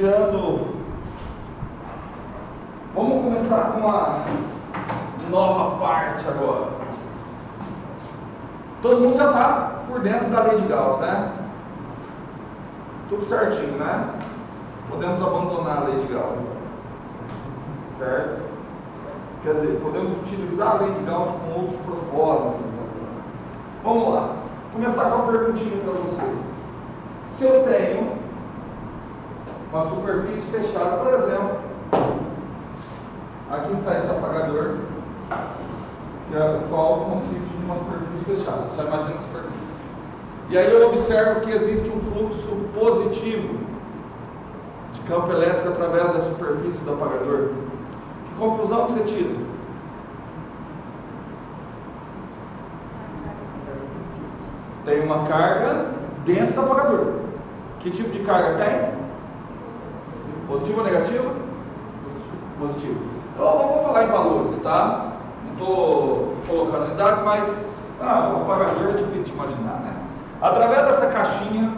Iniciando, vamos começar com uma nova parte agora. Todo mundo já está por dentro da lei de Gauss, né? Tudo certinho, né? Podemos abandonar a lei de Gauss, certo? Quer dizer, podemos utilizar a lei de Gauss com outros propósitos. Vamos lá, começar com uma perguntinha para vocês. Se eu tenho uma superfície fechada, por exemplo, aqui está esse apagador, o qual consiste de uma superfície fechada. Só imagina a superfície. E aí eu observo que existe um fluxo positivo de campo elétrico através da superfície do apagador. Que conclusão que você tira? Tem uma carga dentro do apagador. Que tipo de carga tem? Positivo ou negativo? Positivo. Então vamos falar em valores, tá? Não estou colocando unidade, mas o apagador é difícil de imaginar, né? Através dessa caixinha,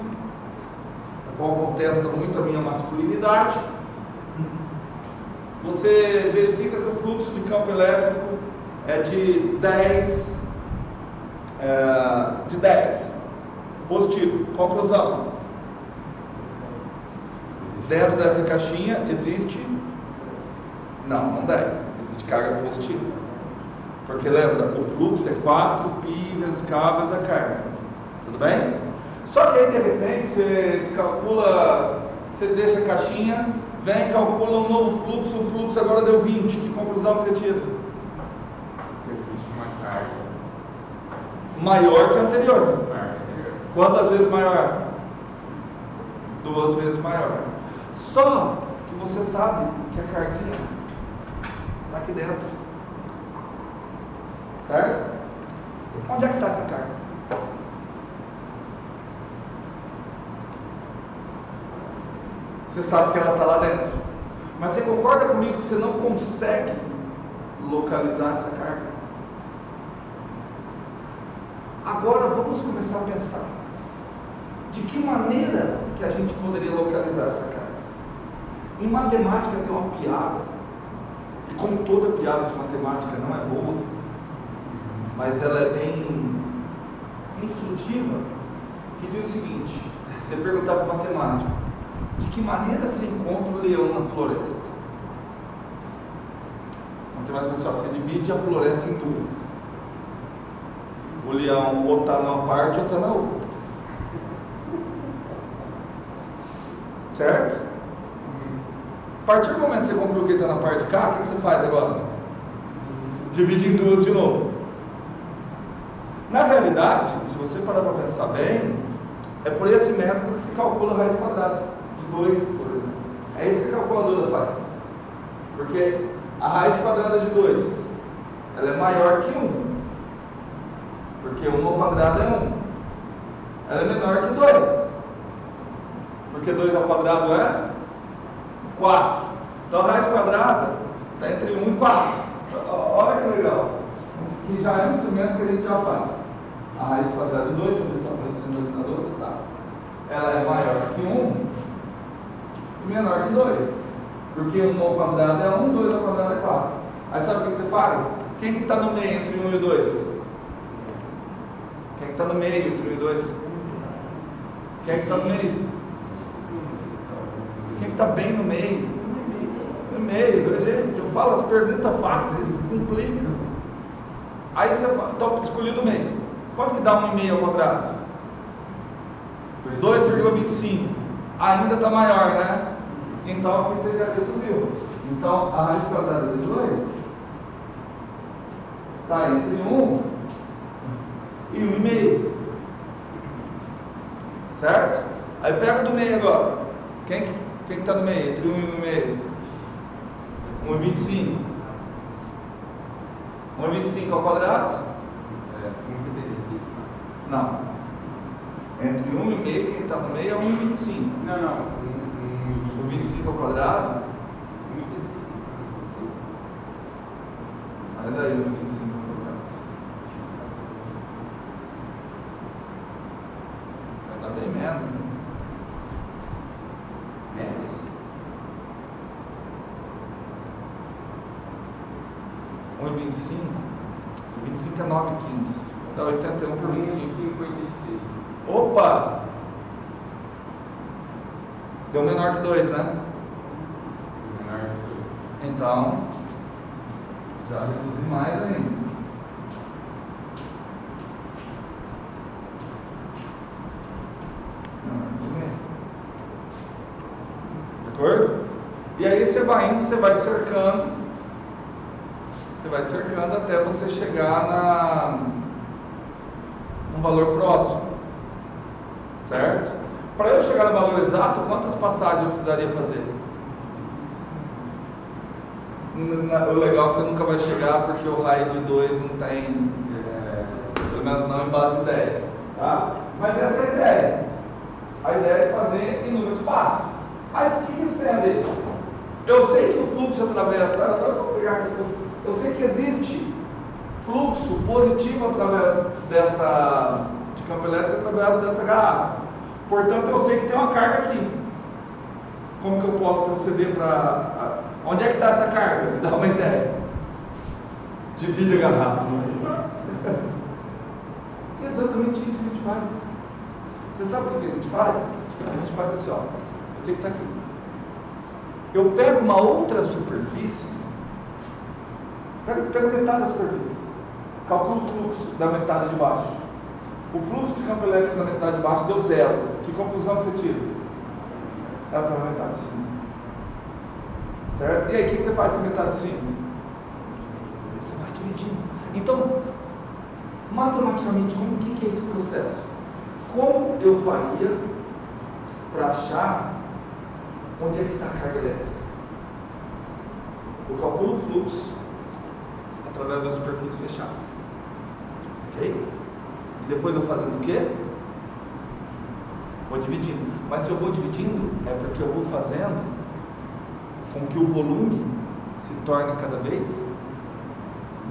a qual contesta muito a minha masculinidade, você verifica que o fluxo de campo elétrico é de 10 positivo. Conclusão: dentro dessa caixinha existe não 10, existe carga positiva, porque lembra, o fluxo é 4π vezes K vezes a carga, tudo bem? Só que aí de repente você calcula, você deixa a caixinha, vem e calcula um novo fluxo, o fluxo agora deu 20, que conclusão que você tira? Existe uma carga maior que a anterior. Quantas vezes maior? 2 vezes maior. Só que você sabe que a carguinha está aqui dentro, certo? Onde é que está essa carga? Você sabe que ela está lá dentro, mas você concorda comigo que você não consegue localizar essa carga? Agora vamos começar a pensar de que maneira que a gente poderia localizar essa carga. Em matemática tem uma piada, e como toda piada de matemática não é boa, mas ela é bem instrutiva, que diz o seguinte: você perguntar para o matemático, de que maneira se encontra o leão na floresta? O matemático pessoal, você divide a floresta em duas. O leão ou está numa parte ou está na outra. Certo? A partir do momento que você concluiu que ele está na parte de cá, o que você faz agora? Divide em duas de novo. Na realidade, se você parar para pensar bem, é por esse método que se calcula a raiz quadrada de 2, por exemplo. É isso que a calculadora faz. Porque a raiz quadrada de 2, ela é maior que 1. Porque 1 ao quadrado é 1. Ela é menor que 2. Porque 2 ao quadrado é 4. Então a raiz quadrada está entre 1 e 4. Olha que legal. Que já é um instrumento que a gente já faz. A raiz quadrada de 2, deixa eu ver se está aparecendo ali na outra, tá. Ela é maior que 1 e menor que 2. Porque 1 ao quadrado é 1, 2 ao quadrado é 4. Aí sabe o que você faz? Quem que está no meio entre 1 e 2? Quem que está no meio entre 1 e 2? Quem que está no meio? Quem que está bem no meio? No meio, gente, eu falo as perguntas fáceis, complicam. Aí você fala, então escolhi do meio. Quanto que dá 1,5 ao quadrado? 2,25. Ainda está maior, né? Então aqui você já reduziu. Então a raiz quadrada de 2 está entre 1 e 1,5. Certo? Aí pega do meio agora. Quem que está no meio? Entre 1 e 1,5. 1,25 ao quadrado? 1,75. Não. Entre 1,5, quem está no meio é 1,25. Não. O 25 ao quadrado? 1,75. Aí daí 1,25 ao quadrado. Vai dar bem menos, né? Menos? por 25, e 25 é 9 quintos. Dá 81 por 25. 56. Opa! Deu menor que 2, né? Menor que 2. Então, já reduzi mais ainda. De acordo? E aí você vai indo, você vai cercando até você chegar num valor próximo. Certo? Para eu chegar no valor exato, quantas passagens eu precisaria fazer? O legal é que você nunca vai chegar porque o raiz de 2 não tem, pelo menos não em base 10, tá? Mas essa é a ideia. A ideia é fazer inúmeros passos. Aí o que isso tem a ver? Eu sei que o fluxo atravessa, agora eu vou pegar aqui, eu sei que existe fluxo positivo através de campo elétrico através dessa garrafa. Portanto, eu sei que tem uma carga aqui. Como que eu posso proceder para... Onde é que está essa carga? Me dá uma ideia. Divide a garrafa. Exatamente isso que a gente faz. Você sabe o que a gente faz? A gente faz assim, ó. Eu sei que está aqui. Eu pego uma outra superfície, pego metade da superfície, calculo o fluxo da metade de baixo. O fluxo de campo elétrico na metade de baixo deu 0. Que conclusão que você tira? Ela está na metade de cima. Certo? E aí, o que você faz com a metade de cima? Você vai dividindo. Então, matematicamente, o que é esse processo? Como eu faria para achar onde é que está a carga elétrica? Eu calculo o fluxo através da superfície fechada. Ok? E depois eu fazendo o quê? Vou dividindo. Mas se eu vou dividindo, é porque eu vou fazendo com que o volume se torne cada vez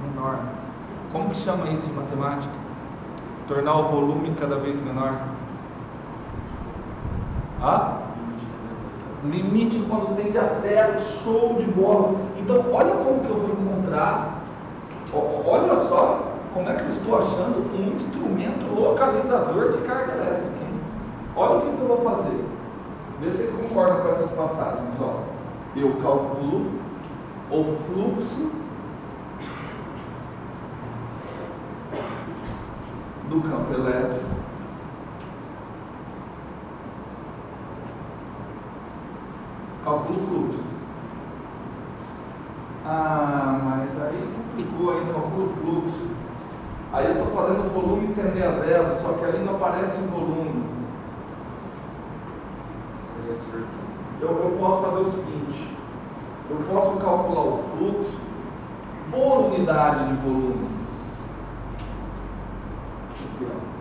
menor. Como que chama isso em matemática? Tornar o volume cada vez menor. Limite quando tende a 0, show de bola. Então, olha como que eu vou encontrar, olha só como é que eu estou achando um instrumento localizador de carga elétrica. Hein? Olha o que eu vou fazer. Vê se vocês concordam com essas passagens. Ó. Eu calculo o fluxo do campo elétrico calculo o fluxo. Mas aí complicou, aí calculo o fluxo. Aí eu estou fazendo o volume tender a 0, só que ali não aparece o volume. Eu posso fazer o seguinte, eu posso calcular o fluxo por unidade de volume. Aqui, ó.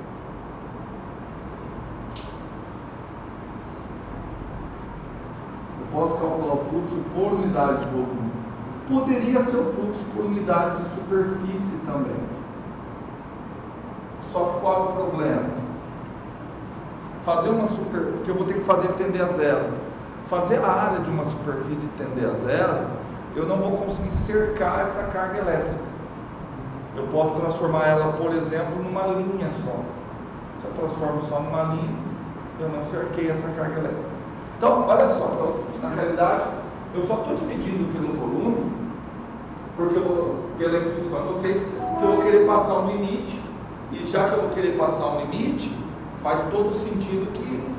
Posso calcular o fluxo por unidade de volume. Poderia ser o fluxo por unidade de superfície também. Só que qual é o problema? Fazer uma superfície, porque eu vou ter que fazer tender a 0. Fazer a área de uma superfície tender a 0, eu não vou conseguir cercar essa carga elétrica. Eu posso transformar ela, por exemplo, numa linha só. Se eu transformo só numa linha, eu não cerquei essa carga elétrica. Então, olha só, então, na realidade, eu só estou dividindo pelo volume, porque pela intuição eu sei que eu vou querer passar um limite, e já que eu vou querer passar um limite, faz todo sentido que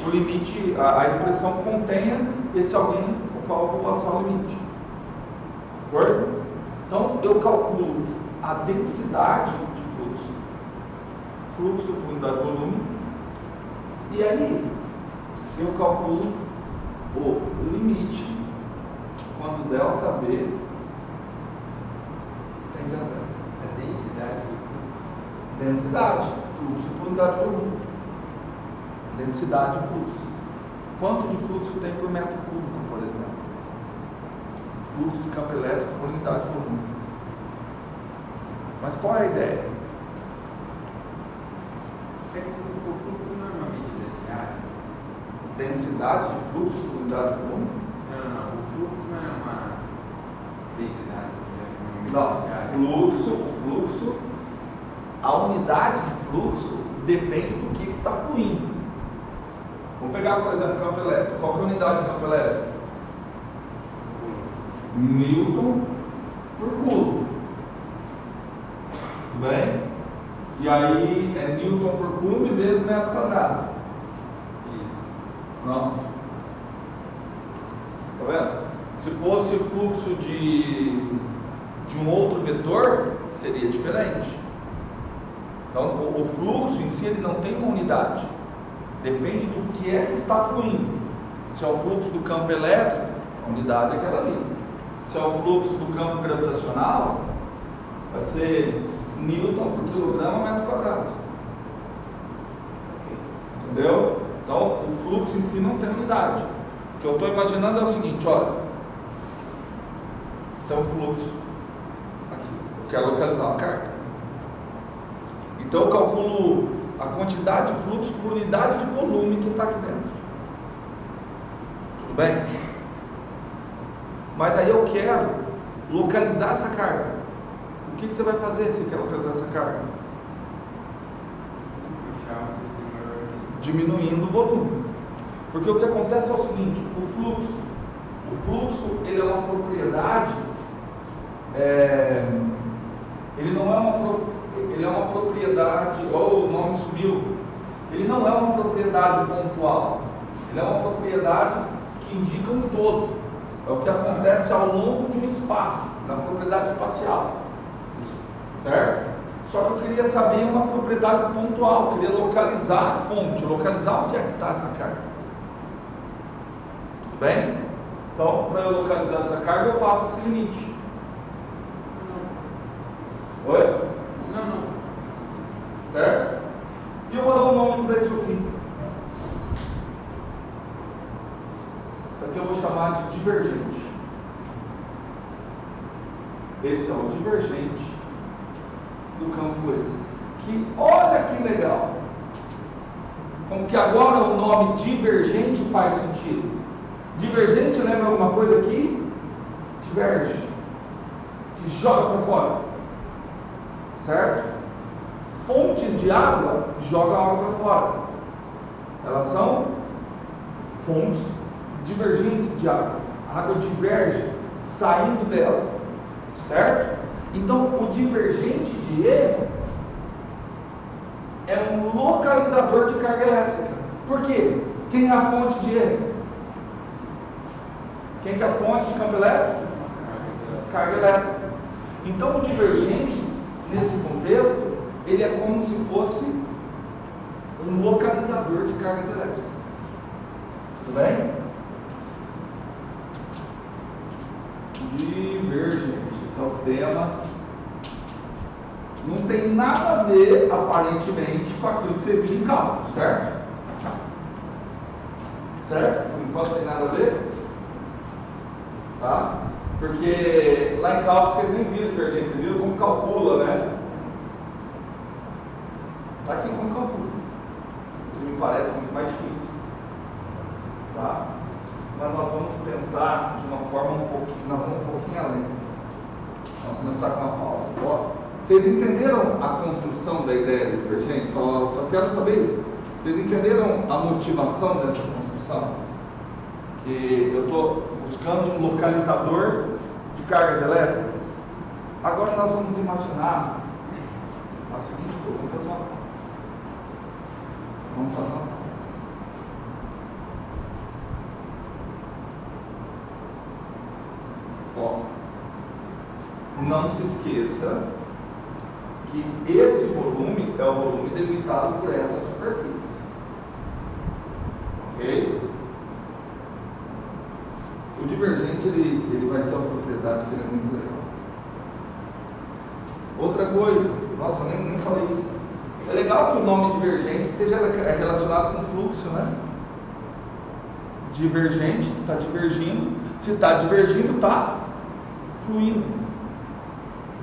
o limite, a expressão contenha esse alguém o qual eu vou passar o limite. De acordo? Então, eu calculo a densidade de fluxo por unidade de volume, e aí eu calculo o limite quando ΔV tende a 0. A densidade do Densidade, fluxo por unidade de volume. Densidade de fluxo. Quanto de fluxo tem por metro cúbico, por exemplo? Fluxo de campo elétrico por unidade de volume. Mas qual é a ideia? o fluxo normalmente é área. Densidade de fluxo por unidade de volume? Não. O fluxo não é uma densidade, é Não, o fluxo, a unidade de fluxo depende do que está fluindo. Vamos pegar, por exemplo, campo elétrico. Qual que é a unidade de campo elétrico? Newton por Coulomb. Tudo bem? E aí é Newton por Coulomb vezes metro quadrado. Isso. Não. Tá vendo? Se fosse fluxo de um outro vetor, seria diferente. Então, o fluxo em si ele não tem uma unidade. Depende do que é que está fluindo. Se é o fluxo do campo elétrico, a unidade é aquela ali. Se é o fluxo do campo gravitacional, vai ser Newton por quilograma metro quadrado. Entendeu? Então, o fluxo em si não tem unidade. O que eu estou imaginando é o seguinte, olha. Então, o fluxo aqui, eu quero localizar uma carga. Então, eu calculo a quantidade de fluxo por unidade de volume que está aqui dentro. Tudo bem? Mas aí eu quero localizar essa carga. O que você vai fazer se quer localizar essa carga? Diminuindo o volume. Porque o que acontece é o seguinte, o fluxo ele é uma propriedade, ele não é ele é uma propriedade, igual o nome subiu, ele não é uma propriedade pontual, ele é uma propriedade que indica um todo, é o que acontece ao longo de um espaço, na propriedade espacial, certo? Só que eu queria saber uma propriedade pontual, eu queria localizar a fonte, localizar onde é que está essa carga. Tudo bem? Então, para eu localizar essa carga, eu passo esse limite. Oi? Não. Certo? E eu vou dar um nome para isso aqui. Isso aqui eu vou chamar de divergente. Esse é o divergente do campo E. Que olha que legal. Como que agora o nome divergente faz sentido. Divergente lembra alguma coisa aqui? Diverge. Que joga para fora. Certo? Fontes de água jogam a água para fora. Elas são fontes divergentes de água. A água diverge saindo dela. Certo? Então, o divergente de E é um localizador de carga elétrica. Por quê? Quem é a fonte de E? Quem que é a fonte de campo elétrico? Carga elétrica. Então, o divergente, nesse contexto, ele é como se fosse um localizador de cargas elétricas. Tudo bem? Divergente, esse é o tema. Não tem nada a ver, aparentemente, com aquilo que vocês viram em cálculo, certo? Certo? Por enquanto não tem nada a ver. Tá? Porque lá em cálculo vocês nem viram divergente, vocês viram como calcula, né? Está aqui como calcula, o que me parece muito mais difícil. Tá? Mas nós vamos pensar de uma forma nós vamos um pouquinho além. Vamos começar com uma pausa. Ó, vocês entenderam a construção da ideia de divergente? Só quero saber isso. Vocês entenderam a motivação dessa construção? Que eu estou buscando um localizador de cargas elétricas. Agora nós vamos imaginar a seguinte coisa. Vamos fazer uma pausa. Vamos fazer uma pausa. Ó, não se esqueça que esse volume é o volume delimitado por essa superfície. Ok? O divergente ele vai ter uma propriedade que é muito legal. Outra coisa, nossa, eu nem falei isso. É legal que o nome divergente esteja relacionado com fluxo, né? Divergente, está divergindo. Se está divergindo, está fluindo.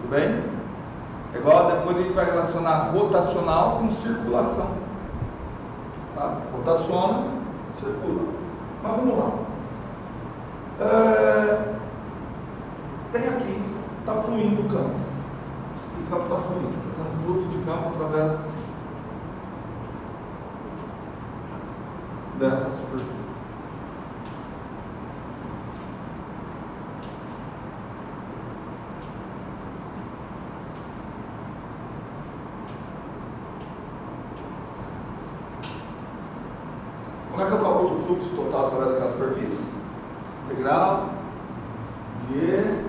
Tudo bem? É igual depois a gente vai relacionar rotacional com circulação. Tá? Rotaciona, circula. Mas vamos lá. Tem aqui está fluindo o campo. O campo está fluindo, está tendo fluxo de campo através dessa superfície. Como é que eu calculo o fluxo total através daquela superfície? Integral de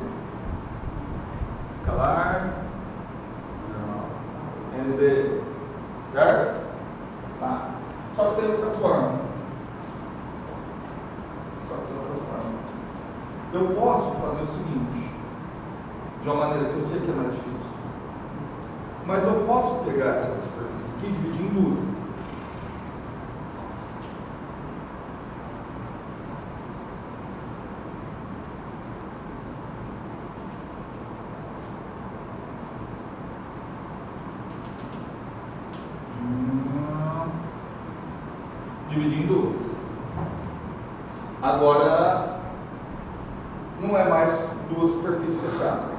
escalar ND, certo? Tá. Só que tem outra forma. Eu posso fazer o seguinte, de uma maneira que eu sei que é mais difícil, mas eu posso pegar essa superfície aqui e dividir em duas. Dividir em duas. Agora, não é mais duas superfícies fechadas.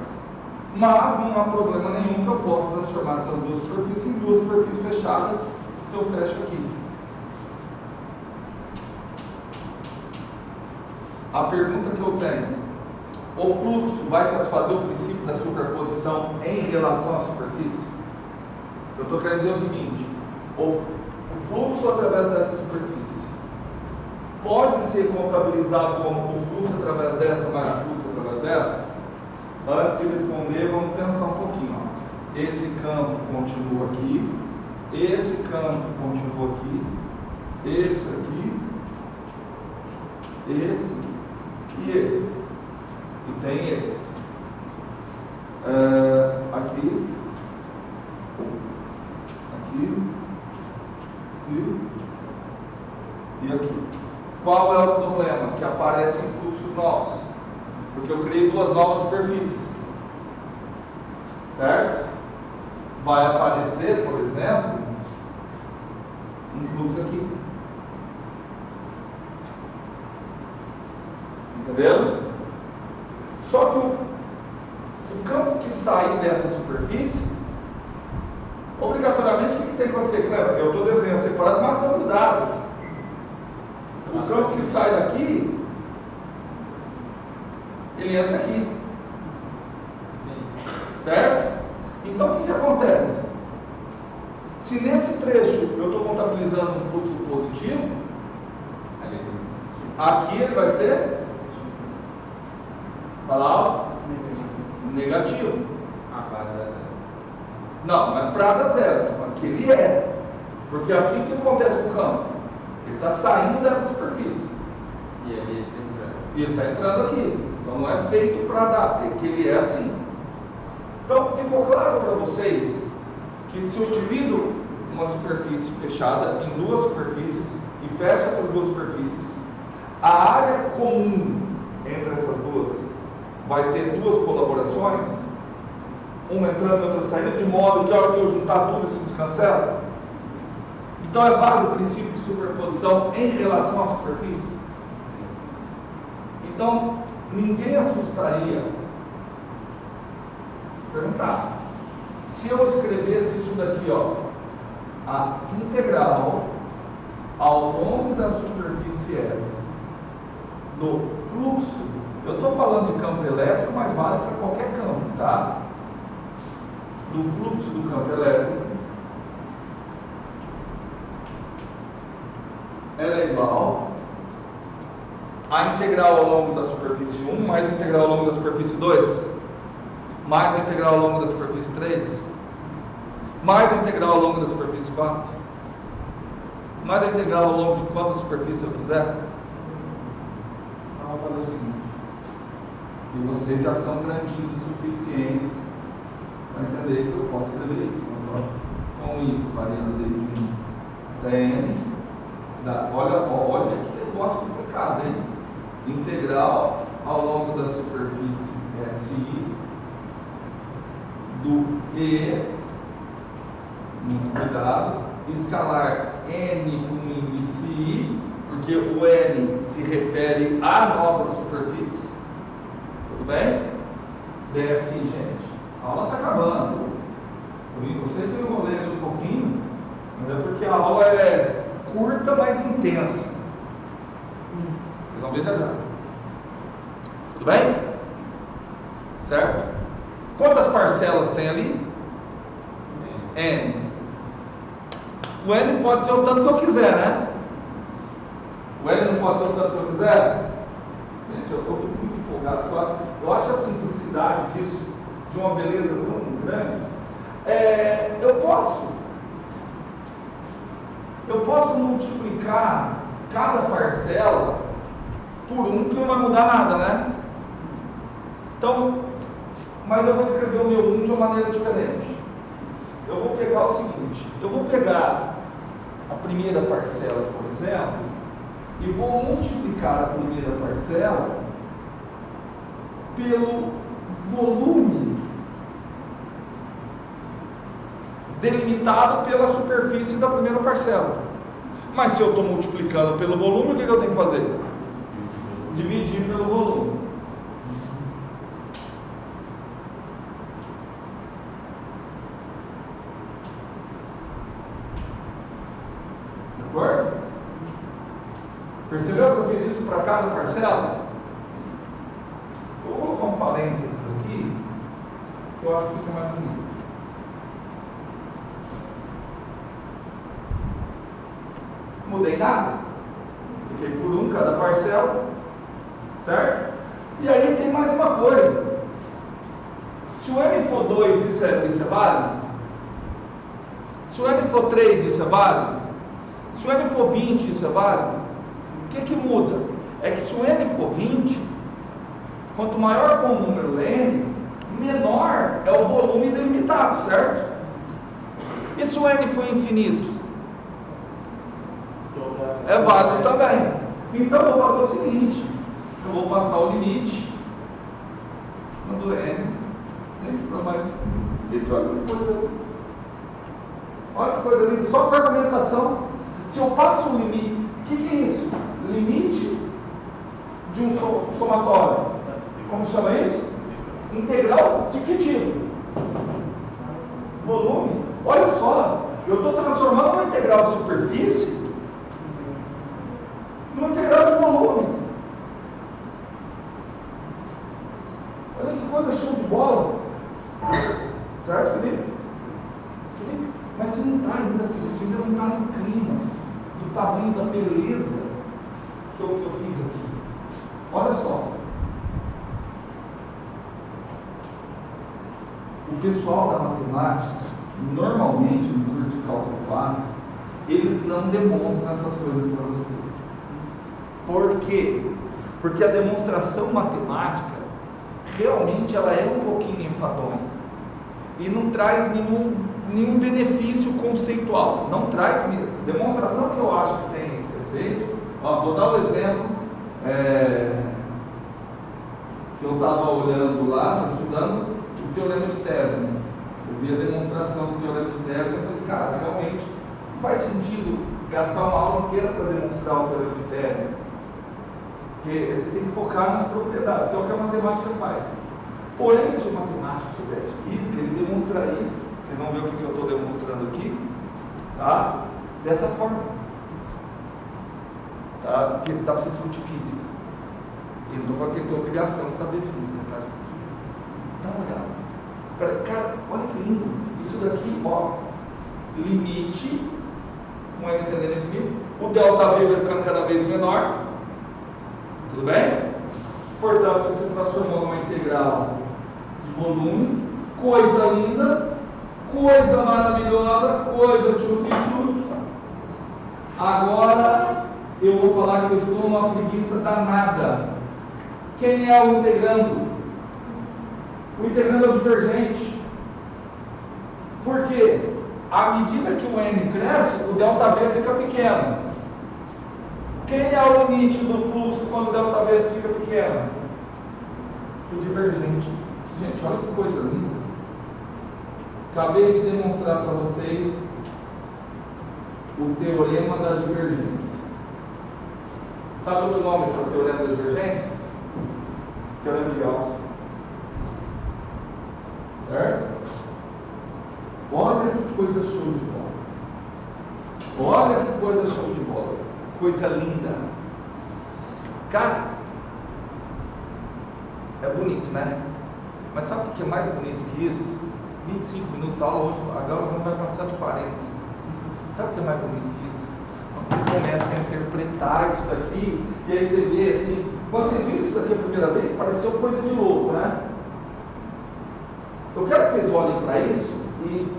Mas não há problema nenhum que eu possa transformar essas duas superfícies em duas superfícies fechadas se eu fecho aqui. A pergunta que eu tenho: o fluxo vai satisfazer o princípio da superposição em relação à superfície? Eu estou querendo dizer o seguinte: o fluxo através dessa superfície pode ser contabilizado como o fluxo através dessa mais o fluxo através dessa? Antes de responder, vamos pensar um pouquinho. Ó. Esse campo continua aqui, esse campo continua aqui, esse aqui, esse e esse. E tem esse. Aqui, e aqui. Qual é o problema? Que aparecem fluxos novos, porque eu criei duas novas superfícies, certo? Vai aparecer, por exemplo, um fluxo aqui, entendeu? Só que o campo que sair dessa superfície, obrigatoriamente, o que tem que acontecer? Claro, eu estou desenhando separado, mas estão grudadas. O campo que sai daqui, ele entra aqui. Sim. Certo? Então, o que acontece? Se nesse trecho eu estou contabilizando um fluxo positivo, aqui ele vai ser, falar, negativo. Para dar zero. Não, não é para dar zero, estou falando que ele é. Porque aqui o que acontece com o campo? Ele está saindo dessa superfície. E ele está entrando. E ele está entrando aqui. Então não é feito para dar, é que ele é assim. Então ficou claro para vocês que se eu divido uma superfície fechada em duas superfícies e fecho essas duas superfícies, a área comum entre essas duas vai ter duas colaborações, uma entrando e outra saindo, de modo que a hora que eu juntar tudo isso se cancela. Então é válido o princípio de superposição em relação à superfície? Então, ninguém assustaria perguntar: se eu escrevesse isso daqui, ó, a integral ao longo da superfície S do fluxo, eu estou falando de campo elétrico, mas vale para qualquer campo, tá? Do fluxo do campo elétrico, ela é igual a integral ao longo da superfície 1 mais a integral ao longo da superfície 2 mais a integral ao longo da superfície 3 mais a integral ao longo da superfície 4 mais a integral ao longo de quantas superfícies eu quiser. Então vou fazer o seguinte, que vocês já são grandinhos o suficientes para entender que eu posso escrever isso. Então, com I variando desde 1 até N. Olha que negócio complicado, hein? Integral ao longo da superfície SI do E, muito cuidado, escalar N com índice I, porque o N se refere à nova superfície, tudo bem? Desce, gente. A aula está acabando. Eu sei que eu enrolei um pouquinho, mas é porque a aula é curta, mas intensa. Vocês vão ver já já. Tudo bem? Certo? Quantas parcelas tem ali? N. O N pode ser o tanto que eu quiser, né? O N não pode ser o tanto que eu quiser? Gente, eu fico muito empolgado, porque eu acho a simplicidade disso de uma beleza tão grande. Eu posso multiplicar cada parcela por um, que não vai mudar nada, né? Então, mas eu vou escrever o meu 1 de uma maneira diferente. Eu vou pegar o seguinte, eu vou pegar a primeira parcela, por exemplo, e vou multiplicar a primeira parcela pelo volume delimitado pela superfície da primeira parcela. Mas se eu estou multiplicando pelo volume, o que eu tenho que fazer? Dividir pelo volume. De acordo? Percebeu que eu fiz isso para cada parcela? Eu vou colocar um parênteses aqui, que eu acho que fica mais bonito. Mudei nada. Fiquei por um cada parcela, certo? E aí tem mais uma coisa. Se o N for 2, isso é válido? Se o N for 3, isso é válido? Se o N for 20, isso é válido? O que muda? É que se o N for 20, quanto maior for o número N, menor é o volume delimitado, certo? E se o N for infinito? É válido também. Então eu vou fazer o seguinte, eu vou passar o limite do N para mais infinito. Olha que coisa linda, só com argumentação. Se eu passo o limite, o que é isso? Limite de um somatório. Como chama isso? Integral de que tipo? Volume. Olha só, eu estou transformando uma integral de superfície numa integral de volume. Olha que coisa show de bola. Certo, Felipe? Felipe? Mas você não está ainda, Felipe, ainda não está no clima do tamanho da beleza que eu fiz aqui. Olha só. O pessoal da matemática, normalmente no curso de cálculo 4, eles não demonstram essas coisas para vocês. Por quê? Porque a demonstração matemática realmente ela é um pouquinho enfadonha e não traz nenhum benefício conceitual, não traz mesmo. Demonstração que eu acho que tem que ser feita, vou dar um exemplo que eu estava olhando lá, estudando o teorema de Thévenin. Eu vi a demonstração do teorema de Thévenin e falei assim, cara, realmente não faz sentido gastar uma aula inteira para demonstrar o teorema de Thévenin. Porque você tem que focar nas propriedades, que é o que a matemática faz. Porém, se o matemático soubesse física, ele demonstraria, vocês vão ver o que eu estou demonstrando aqui, tá? Dessa forma. Tá? Porque dá para você discutir física. E não estou falando que ele tem obrigação de saber física, tá? Dá uma olhada. Cara, olha que lindo. Isso daqui, ó, limite, um N tendendo a infinito, o delta V vai ficando cada vez menor. Tudo bem? Portanto, você se transformou numa integral de volume, coisa linda, coisa maravilhosa, coisa tchupi-tchupi. Agora eu vou falar que eu estou numa preguiça danada. Quem é o integrando? O integrando é o divergente. Por quê? À medida que o N cresce, o ΔV fica pequeno. Quem é o limite do fluxo quando o ΔV fica pequeno? O divergente. Gente, olha que coisa linda. Acabei de demonstrar para vocês o teorema da divergência. Sabe outro nome para o teorema da divergência? Teorema de Gauss. Certo? Olha que coisa show de bola. Olha que coisa show de bola. Coisa linda. Cara, é bonito, né? Mas sabe o que é mais bonito que isso? 25 minutos, a aula hoje, agora não vai passar de 40. Sabe o que é mais bonito que isso? Quando você começa a interpretar isso daqui, e aí você vê assim, quando vocês viram isso daqui a primeira vez, pareceu coisa de louco, né? Eu quero que vocês olhem para isso e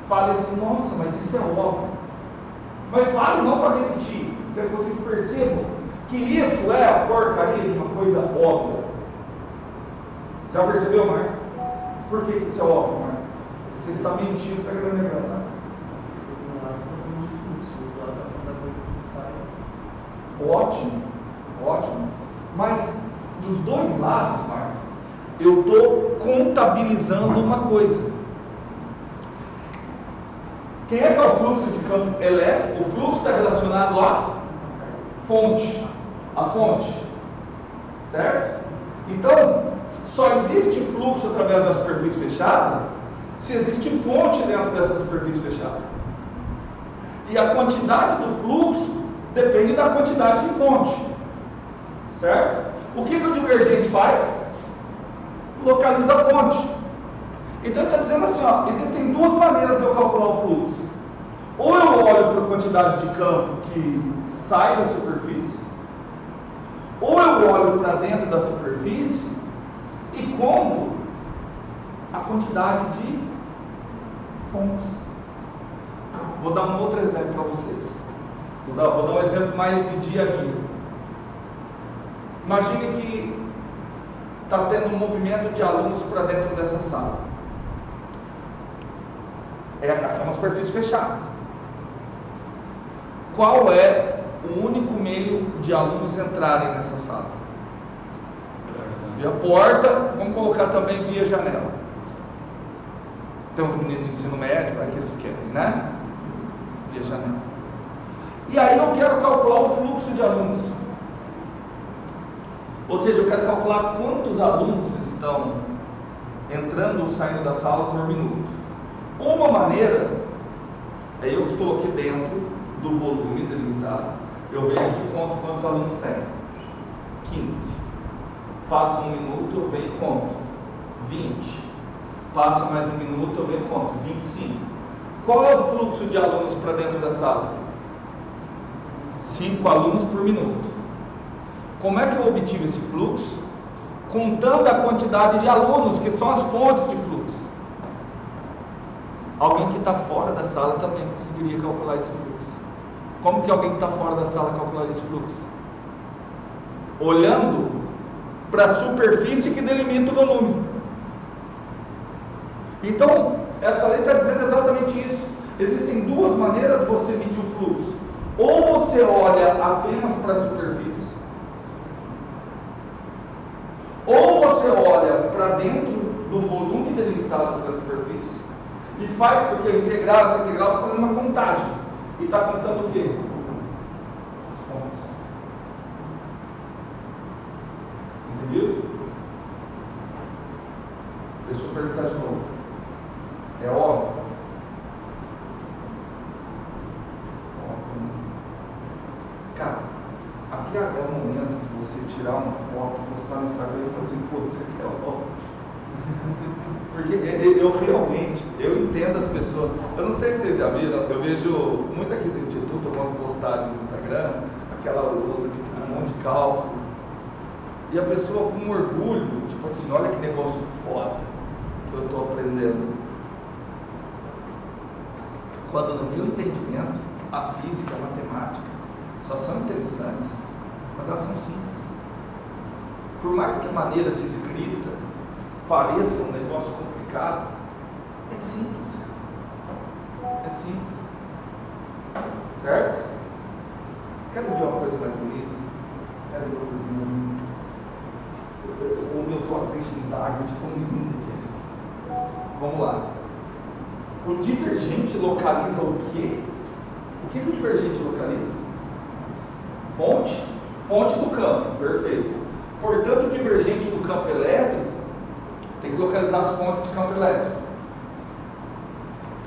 falem assim, nossa, mas isso é óbvio. Mas falem não para repetir, quero que vocês percebam que isso é a porcaria de uma coisa óbvia. Já percebeu, Marco? Por que isso é óbvio, Marco? Você está mentindo, você está querendo me enganar. Um lado está falando de fluxo, o outro lado está falando da coisa que sai. Ótimo, ótimo. Mas dos dois lados, Marco, eu estou contabilizando uma coisa. Quem é que é o fluxo de campo elétrico? O fluxo está relacionado à fonte. A fonte. Certo? Então, só existe fluxo através da superfície fechada se existe fonte dentro dessa superfície fechada. E a quantidade do fluxo depende da quantidade de fonte. Certo? O que o divergente faz? Localiza a fonte. Então ele está dizendo assim, ó, existem duas maneiras de eu calcular o fluxo. Ou eu olho para a quantidade de campo que sai da superfície, ou eu olho para dentro da superfície e conto a quantidade de fontes. Vou dar um outro exemplo para vocês. Vou dar um exemplo mais de dia a dia. Imagine que está tendo um movimento de alunos para dentro dessa sala. É uma superfície fechada. Qual é o único meio de alunos entrarem nessa sala? Via porta, vamos colocar também via janela. Tem uns meninos do ensino médio, é que eles querem, né? Via janela. E aí eu quero calcular o fluxo de alunos. Ou seja, eu quero calcular quantos alunos estão entrando ou saindo da sala por minuto. Uma maneira, aí eu estou aqui dentro do volume delimitado, eu venho aqui e conto quantos alunos tem. 15. Passa um minuto, eu venho e conto. 20. Passa mais um minuto, eu venho e conto. 25. Qual é o fluxo de alunos para dentro da sala? 5 alunos por minuto. Como é que eu obtive esse fluxo? Contando a quantidade de alunos, que são as fontes de fluxo. Alguém que está fora da sala também conseguiria calcular esse fluxo. Como que alguém que está fora da sala calcularia esse fluxo? Olhando para a superfície que delimita o volume. Então, essa lei está dizendo exatamente isso. Existem duas maneiras de você medir o fluxo. Ou você olha apenas para a superfície, ou você olha para dentro do volume delimitado sobre a superfície e faz, porque essa integral está fazendo uma contagem e está contando o quê? As fontes. Entendido? Deixa eu perguntar de novo. É óbvio? Óbvio. Cara, aqui é o momento de você tirar uma foto, postar no Instagram e falar assim, pô, isso aqui é óbvio. Porque eu entendo as pessoas. Eu não sei se vocês já viram, eu vejo muito aqui do Instituto, algumas postagens no Instagram, aquela lousa com um monte de cálculo. E a pessoa com orgulho, tipo assim, olha que negócio foda que eu estou aprendendo. Quando no meu entendimento, a física, a matemática, só são interessantes quando elas são simples. Por mais que a maneira de escrita pareça um negócio complicado, é simples. É simples. Certo? Quero ver uma coisa mais bonita? Quero ver uma coisa mais bonita? O meu olhos enchem d'água de tão lindo que é isso aqui. Vamos lá. O divergente localiza o quê? O que o divergente localiza? Fonte. Fonte do campo, perfeito. Portanto, o divergente do campo elétrico Tem que localizar as fontes de campo elétrico.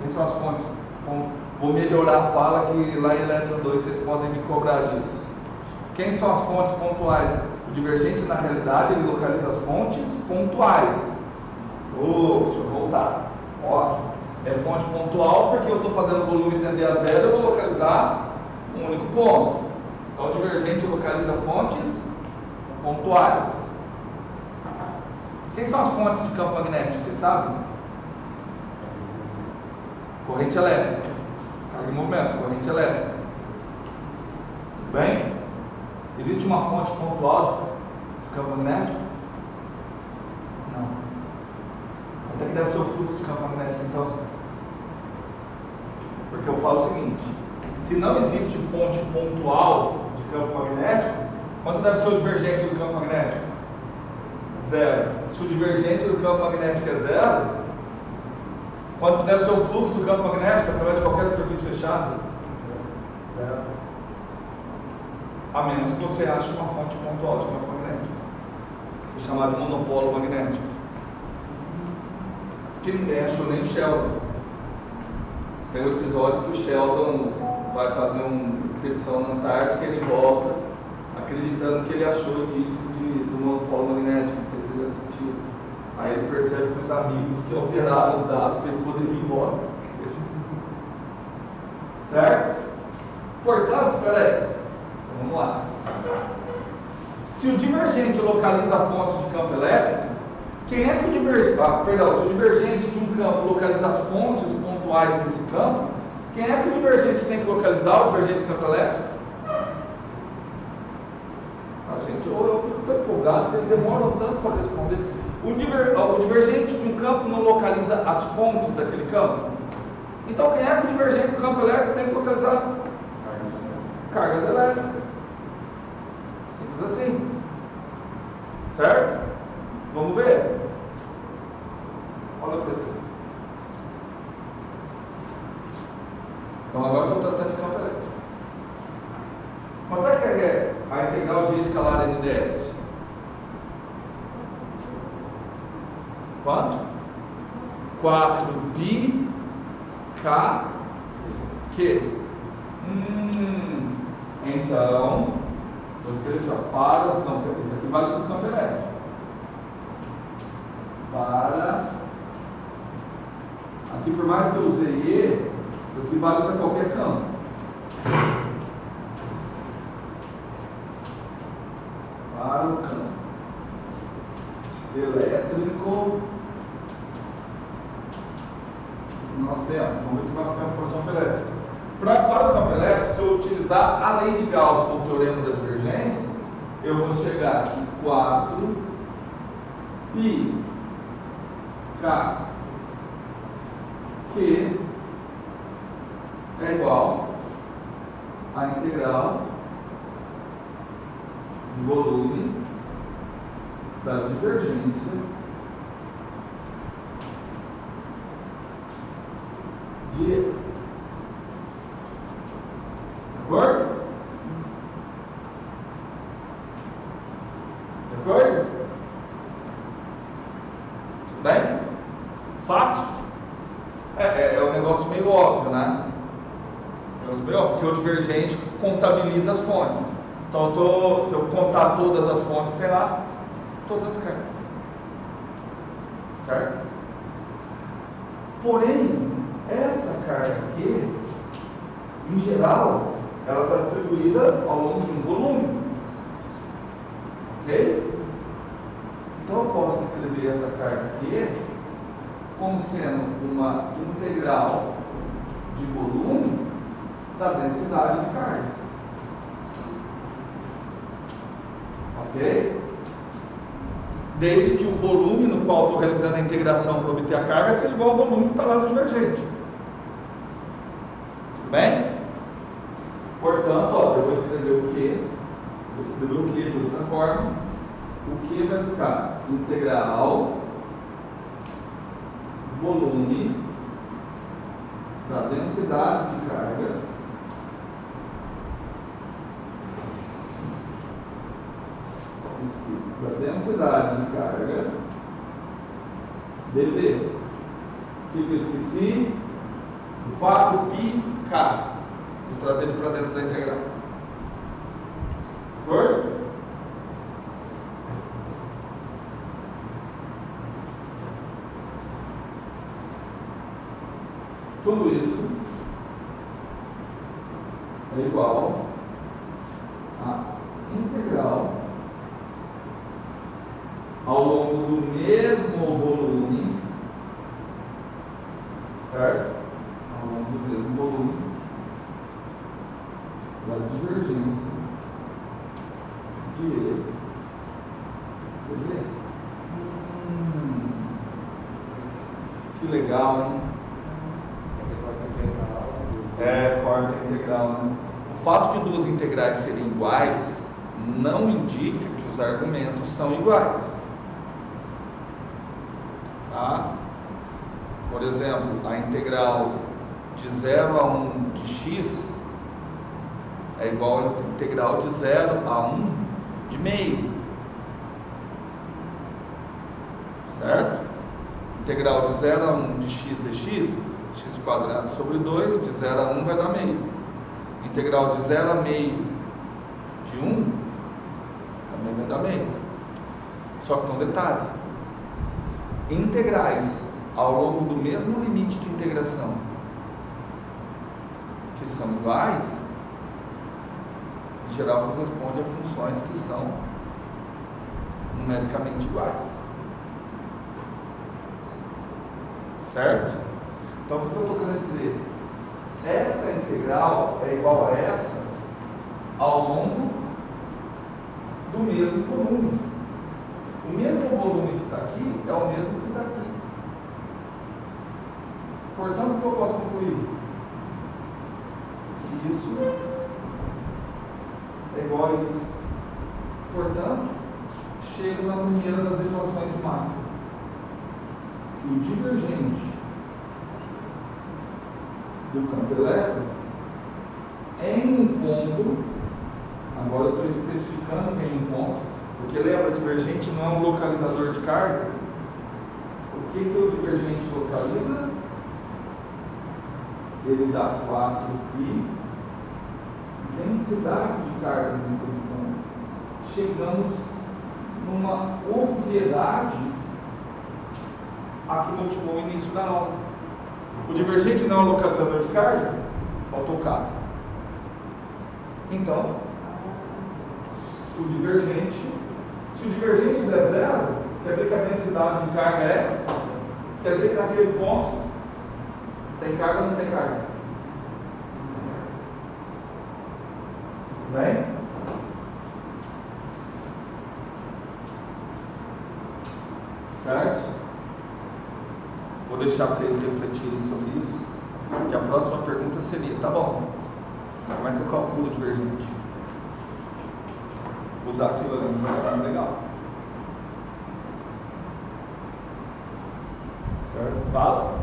Quem são as fontes? Vou melhorar a fala que lá em Elétron 2 vocês podem me cobrar disso. Quem são as fontes pontuais? O divergente, na realidade, ele localiza as fontes pontuais. Deixa eu voltar. Ótimo. É fonte pontual porque eu estou fazendo o volume tender a zero, eu vou localizar um único ponto. Então, o divergente localiza fontes pontuais. Quem são as fontes de campo magnético? Vocês sabem? Corrente elétrica. Carga em movimento, corrente elétrica. Tudo bem? Existe uma fonte pontual de campo magnético? Não. Quanto é que deve ser o fluxo de campo magnético então? Porque eu falo o seguinte: se não existe fonte pontual de campo magnético, quanto deve ser o divergente do campo magnético? Zero. Se o divergente do campo magnético é zero, quanto deve ser o fluxo do campo magnético através de qualquer superfície fechada? Zero. A menos que você ache uma fonte pontual de campo magnético, é chamado de monopolo magnético, que ninguém achou, nem o Sheldon. Tem um episódio que o Sheldon vai fazer uma expedição na Antártica e ele volta acreditando que ele achou indícios do monopolo magnético. Não sei se ele assistiu. Aí ele percebe que os amigos que alteraram os dados para eles poderem vir embora. Certo? Portanto, peraí, vamos lá. Se o divergente localiza a fonte de campo elétrico, quem é que o divergente... se o divergente de um campo localiza as fontes pontuais desse campo, quem é que o divergente tem que localizar, o divergente de campo elétrico? Gente, eu fico tão empolgado, vocês demoram tanto para responder. O divergente de um campo não localiza as fontes daquele campo. Então, quem é que o divergente do campo elétrico tem que localizar? Cargas elétricas. Simples assim. Certo? Vamos ver? Olha para vocês. Então, agora estou tratando de campo elétrico. Quanto é que é a integral de escalar NDS? Quanto? 4π K Q. Então, vou escrever aqui, ó, para o campo, isso aqui vale para o campo elétrico. Aqui, por mais que eu usei E, isso aqui vale para qualquer campo. Para o campo elétrico, nós temos, vamos ver que nós temos posição elétrica. Para o campo elétrico, se eu utilizar a lei de Gauss com o teorema da divergência, eu vou chegar aqui 4π K Q é igual a integral do volume da divergência de E. De acordo? De acordo? Tudo bem? Fácil? É um negócio meio óbvio, né? Porque o divergente contabiliza as fontes. Então, se eu contar todas as fontes que tem lá, todas as cargas. Certo? Porém, essa carga aqui, em geral, ela está distribuída ao longo de um volume. Ok? Então, eu posso escrever essa carga aqui como sendo uma integral de volume da densidade de cargas. Ok? Desde que o volume no qual estou realizando a integração para obter a carga seja igual ao volume que está lá no divergente. Tudo bem? Portanto, eu vou escrever o Q. Vou escrever o Q de outra forma. O Q vai ficar integral volume da densidade de cargas da densidade de cargas dv. O que eu esqueci? 4πk. Vou trazer ele para dentro da integral. De acordo? Tudo isso é igual a integral ao longo do mesmo volume, certo? Ao longo do mesmo volume da divergência de E dv. Que legal, hein? Corta a integral, né? O fato de duas integrais serem iguais não indica que os argumentos são iguais. Tá? Por exemplo, a integral de 0 a 1 de x é igual à integral de 0 a 1 de meio. Certo? Integral de 0 a 1 de x dx, x quadrado sobre 2, de 0 a 1 vai dar meio. Integral de 0 a meio de 1 também vai dar meio. Só que tem um detalhe: integrais ao longo do mesmo limite de integração que são iguais, em geral corresponde a funções que são numericamente iguais. Certo? Então o que eu estou querendo dizer? Essa integral é igual a essa ao longo do mesmo volume. O mesmo volume que está aqui é o mesmo que está aqui. Portanto, o que eu posso concluir? Que isso é igual a isso. Portanto, chego na primeira das equações de Maxwell. O divergente do campo elétrico em um ponto, agora eu estou especificando que é em um ponto, porque lembra, divergente não é um localizador de carga. O que o divergente localiza? Ele dá 4π densidade de cargas naquele ponto. Chegamos numa obviedade a que motivou o início da aula. O divergente não é um localizador de carga? Faltou o K. Então, o divergente, se o divergente der zero, quer dizer que a densidade de carga é? Quer dizer que naquele ponto tem carga ou não tem carga? Tudo bem? Certo? Vou deixar vocês refletirem sobre isso, que a próxima pergunta seria: tá bom, como é que eu calculo o divergente? Usar aquilo ali não vai ser legal. Certo? Fala?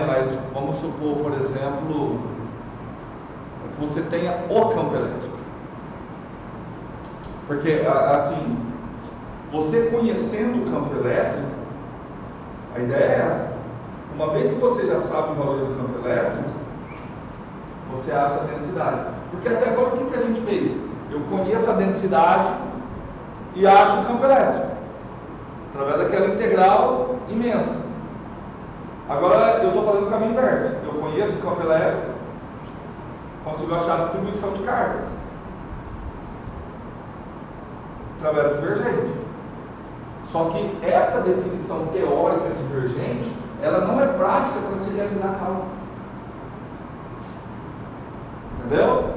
Mas vamos supor, por exemplo, que você tenha o campo elétrico. Porque, assim, você conhecendo o campo elétrico, a ideia é essa. Uma vez que você já sabe o valor do campo elétrico, você acha a densidade. Porque até agora o que a gente fez? Eu conheço a densidade e acho o campo elétrico, através daquela integral imensa. Agora eu estou fazendo o caminho inverso. Eu conheço o campo elétrico, consigo achar a distribuição de cargas, através do divergente. Só que essa definição teórica de divergente, ela não é prática para se realizar cálculo. Entendeu?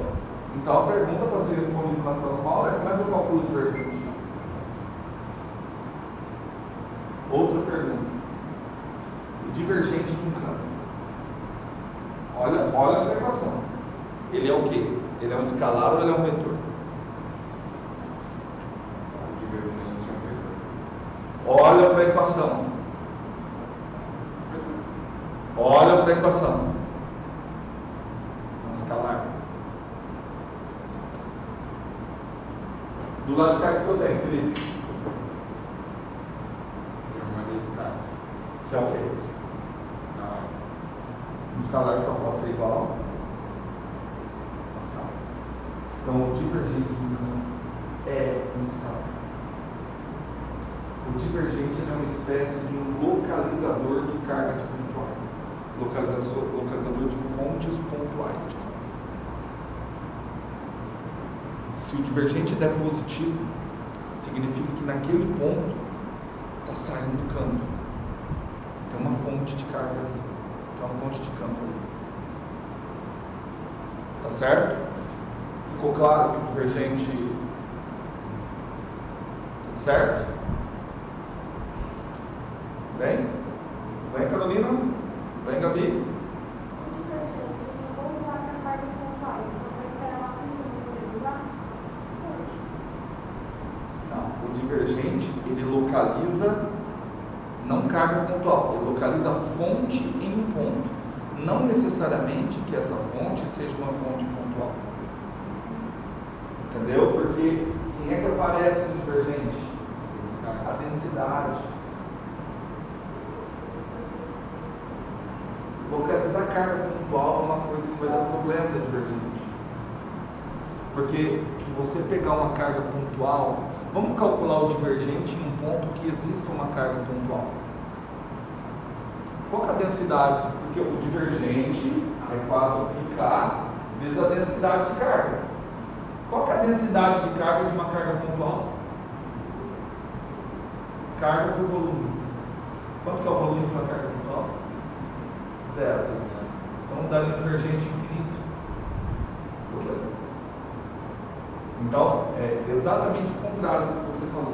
Então a pergunta para ser respondida na próxima aula é: como é que eu calculo o divergente? Outra pergunta: o divergente de um campo. Olha a equação. Ele é o quê? Ele é um escalar ou ele é um vetor? Olha para a equação. Olha para a equação. Um escalar. Do lado de cá, o que eu tenho, Felipe? Que é o quê? Um escalar só pode ser igual ao escalar. Então, o divergente do campo é um escalar. O divergente é uma espécie de um localizador de cargas pontuais. Localizador de fontes pontuais de campo. Se o divergente der positivo, significa que naquele ponto está saindo do campo. Tem uma fonte de carga ali. Tem uma fonte de campo ali. Tá certo? Ficou claro que o divergente... Tudo certo? Bem? Bem, Carolina? Bem, Gabi? O divergente, ele localiza não carga pontual, ele localiza a fonte em um ponto, não necessariamente que essa fonte seja uma fonte pontual. Entendeu? Porque quem é que aparece no divergente? A densidade. Localizar carga pontual é uma coisa que vai dar problema no divergente. Porque se você pegar uma carga pontual, vamos calcular o divergente em um ponto que exista uma carga pontual. Qual que é a densidade? Porque o divergente é 4πk vezes a densidade de carga. Qual que é a densidade de carga de uma carga pontual? Carga por volume. Quanto que é o volume para a carga pontual? 0. Então dá um divergente infinito. Então, é exatamente o contrário do que você falou.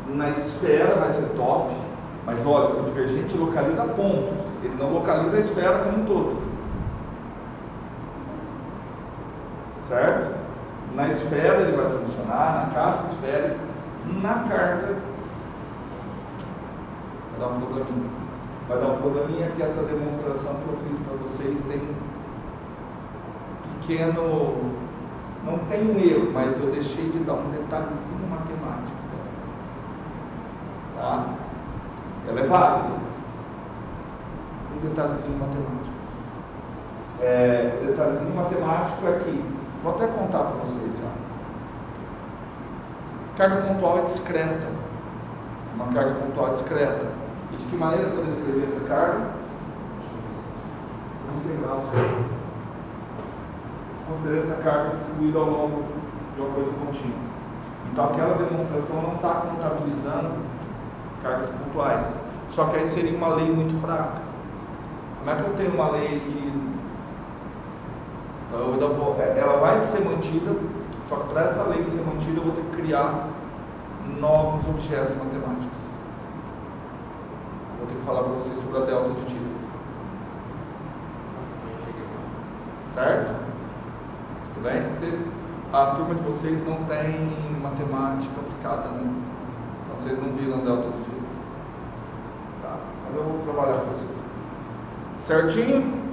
Na esfera vai ser top, mas olha, o divergente localiza pontos, ele não localiza a esfera como um todo. Certo? Na esfera ele vai funcionar, na casca esférica, na carga vai dar um probleminha. Vai dar um probleminha que essa demonstração que eu fiz para vocês tem um pequeno... Não tem um erro, mas eu deixei de dar um detalhezinho matemático. Tá? Ela é válida. Um detalhezinho matemático. O detalhezinho matemático é que, vou até contar para vocês já. Carga pontual é discreta. Uma carga pontual discreta. E de que maneira eu vou descrever essa carga? Integral. Considerar essa carga distribuída ao longo de uma coisa contínua. Então aquela demonstração não está contabilizando cargas pontuais. Só que aí seria uma lei muito fraca. Como é que eu tenho uma lei que ela vai ser mantida, só que para essa lei ser mantida eu vou ter que criar novos objetos matemáticos. Vou ter que falar para vocês sobre a delta de Dirac. Certo? Tudo bem? A turma de vocês não tem matemática aplicada, né? Então vocês não viram delta de Dirac. Tá, mas eu vou trabalhar com vocês. Certinho?